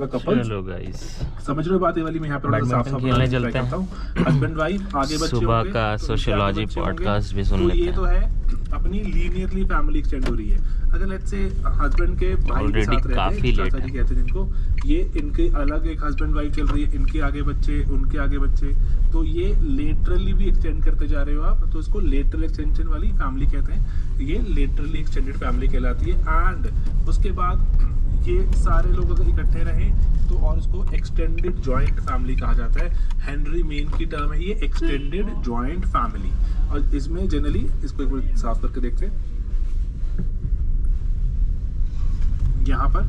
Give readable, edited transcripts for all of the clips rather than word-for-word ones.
चलो गाइस, समझ रहे हो बात ये वाली। मैं यहाँ पे बैडमिंटन खेलने चलते हैं। हस्बैंड वाइफ आगे बच्चे सुबह होंगे, का तो सोशियोलॉजी बच्चे होंगे, पॉडकास्ट भी सुन तो लेते ये तो हैं। है अपनी लीनियरली फैमिली एक्सटेंड हो रही है। अगर लेट्स से हस्बैंड के भाई के Already साथ रहते काफी हैं, लेट चाचा जी कहते हैं जिनको, ये इनके अलग एक हस्बैंड वाइफ चल रही है, इनके आगे बच्चे, उनके आगे बच्चे, तो ये लेटरली भी एक्सटेंड करते जा रहे हो आप, तो इसको लेटरल एक्सटेंशन वाली फैमिली कहते हैं। ये लेटरली एक्सटेंडेड फैमिली कहलाती है। एंड उसके बाद ये सारे लोग अगर इकट्ठे रहें तो और उसको एक्सटेंडेड जॉइंट फैमिली कहा जाता है। हेनरी मेन की टर्म है ये, एक्सटेंडेड जॉइंट फैमिली। और इसमें जनरली, इसको एक बार साफ करके देखते हैं, यहाँ पर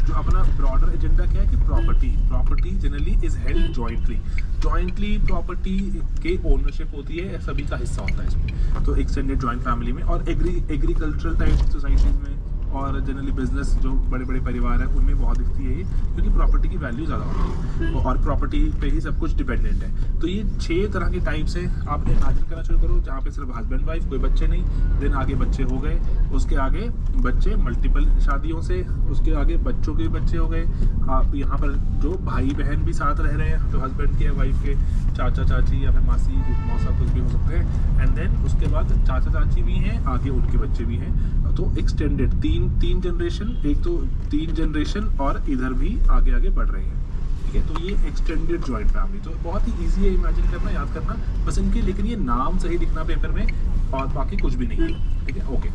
जो अपना ब्रॉडर एजेंडा क्या है कि property generally is held jointly property के ओनरशिप होती है, सभी का हिस्सा होता है इसमें। तो एक्सटेंडेड जॉइंट फैमिली में और एग्रीकल्चरल टाइप सोसाइटीज में और जनरली बिजनेस जो बड़े बड़े परिवार हैं उनमें बहुत दिखती है ये, क्योंकि प्रॉपर्टी की वैल्यू ज़्यादा होती है और प्रॉपर्टी पे ही सब कुछ डिपेंडेंट है। तो ये 6 तरह के टाइप्स हैं। आप इमेजिन करना शुरू करो जहाँ पे सिर्फ हस्बैंड वाइफ, कोई बच्चे नहीं, देन आगे बच्चे हो गए, उसके आगे बच्चे मल्टीपल शादियों से, उसके आगे बच्चों के बच्चे हो गए। आप यहाँ पर जो भाई बहन भी साथ रह रहे हैं, तो हस्बैंड के वाइफ के चाचा चाची या फिर मासी मौसा कुछ भी हो सकते हैं। एंड देन उसके बाद चाचा चाची भी हैं, आगे उनके बच्चे भी हैं। तो एक्सटेंडेड तीन जनरेशन, एक तो 3 जनरेशन और इधर भी आगे आगे बढ़ रहे हैं। ठीक है, तो ये एक्सटेंडेड जॉइंट फैमिली तो बहुत ही इजी है इमेजिन करना, याद करना बस इनके, लेकिन ये नाम सही लिखना पेपर में और बाकी कुछ भी नहीं है। ठीक है, ओके।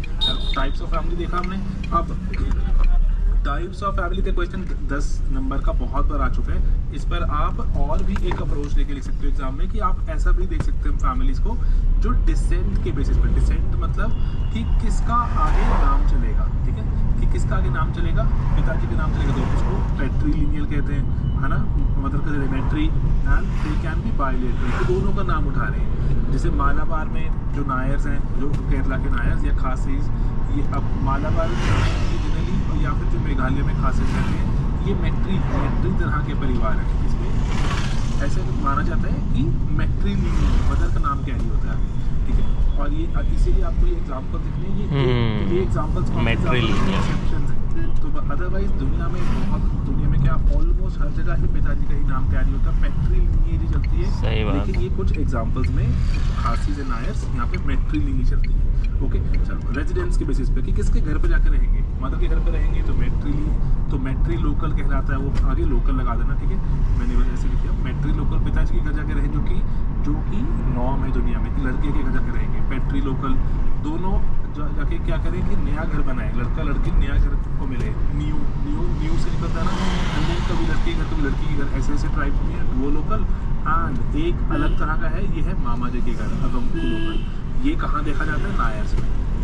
टाइप्स ऑफ फैमिली देखा हमने। अब टाइप्स ऑफ फैमिली का क्वेश्चन 10 नंबर का बहुत बार आ चुका है। इस पर आप और भी एक अप्रोच लेके लिख सकते हो एग्जाम में, कि आप ऐसा भी देख सकते हैं फैमिलीज को जो डिसेंट के बेसिस पर, डिसेंट मतलब कि किसका आगे नाम चलेगा। ठीक है, कि किसका आगे नाम चलेगा, पिताजी के नाम चलेगा तो उसको पैट्रीलिनियल कहते हैं, है ना। मदर का hereditary and they can be bilateral, तो दोनों का नाम उठा रहे हैं। जैसे मालाबार में जो नायर्स हैं, जो केरला के नायर्स या खासीज, ये अब मालाबार जनरली या फिर जो मेघालय में खासियत रहते हैं, ये मैट्री तरह के परिवार हैं। इसमें ऐसे माना जाता है कि मैट्रीलिनियल मदर का नाम कैरी होता है। ठीक है, और ये इसीलिए आपको ये एग्जाम्पल दिखने, ये एग्जाम्पल्स एक्सेप्शंस हैं। तो अदरवाइज दुनिया में क्या ऑलमोस्ट हर जगह ही पिताजी का ही नाम कैरी होता है, मैट्रीलिनियल चलती है। लेकिन ये कुछ एग्जाम्पल्स में खासीज एंड नायर्स यहाँ पे मैट्रीलिनियल चलती है। ओके, चलो रेजिडेंस के बेसिस पे कि किसके घर पे जाकर रहेंगे, मदर के घर पे रहेंगे तो मैट्री लोकल कहलाता है, वो आगे लोकल लगा देना। ठीक है, मैंने वजह से लिखा मैट्री लोकल, पिताजी के घर जाके रहें, जो कि नॉर्म है दुनिया में, लड़के के घर जाके रहेंगे। पैट्री लोकल दोनों जाके क्या करें कि नया घर बनाए, लड़का लड़की नया घर को मिले, न्यू से निकलता है ना, कभी लड़के के घर कभी लड़की के घर, ऐसे ट्राइब में है वो लोकल। एंड एक अलग तरह का है, ये है मामा जी के घर, अगमकू लोकल। ये कहाँ देखा जाता है,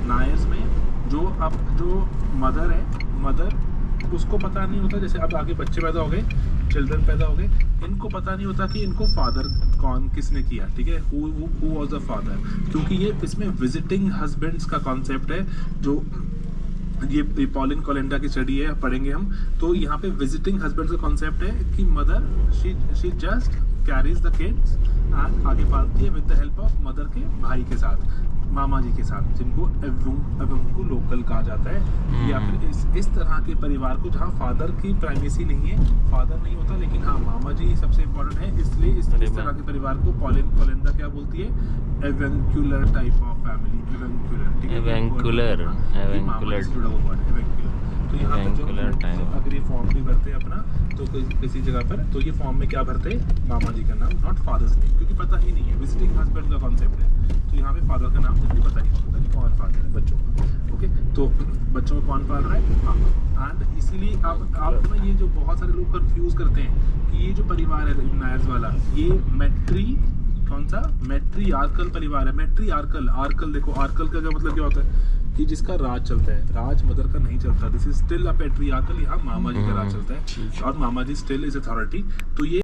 नायर्स में जो मदर है, उसको पता नहीं होता, जैसे अब आगे बच्चे पैदा हो गए, चिल्ड्रन पैदा हो गए, इनको पता नहीं होता कि इनको फादर किसने किया। ठीक है, हु वाज द फादर, क्योंकि ये इसमें विजिटिंग हस्बैंड्स का कॉन्सेप्ट है, जो ये पॉलिन कोलेंडा की स्टडी है, पढ़ेंगे हम। तो यहाँ पे विजिटिंग हस्बैंड्स का कॉन्सेप्ट है कि mother she just carries the kids and आगे पालती है with the help of mother के भाई के साथ, मामा जी के साथ, जिनको एवंकू लोकल कहा जाता है। या फिर इस तरह के परिवार को जहाँ फादर की प्राइमेसी नहीं है, फादर नहीं होता, लेकिन हाँ मामा जी सबसे इम्पोर्टेंट है, इसलिए इस तरह के परिवार को पॉलिन कोलेंडा क्या बोलती है, एवेंकुलर टाइप ऑफ फैमिली, एवेंकुलर जुड़ा हुआ वर्ड एवेंकुलर। तो यहाँ पर जो अगर ये फॉर्म भी भरते हैं अपना, तो किसी जगह पर, तो ये फॉर्म में क्या भरते हैं, मामा जी का नाम, नॉट फादर्स नेम, क्योंकि पता ही नहीं है, विजिटिंग हस्बैंड का कॉन्सेप्ट है। तो यहाँ पे फादर का नाम जल्दी पता नहीं कौन फादर है बच्चों का। ओके, तो बच्चों को कौन पाल रहा है, मामा। एंड इसीलिए आप ना ये जो बहुत सारे लोग कंफ्यूज करते हैं कि ये जो परिवार है नायर्स वाला, ये मैट्रीआर्कल परिवार है। आर्कल देखो, आर्कल का मतलब क्या होता है कि जिसका राज चलता है, राज मदर का नहीं चलता। This is still a patriarchal, यहाँ मामा जी का राज चलता है और मामा जी स्टिल इज अथॉरिटी। तो ये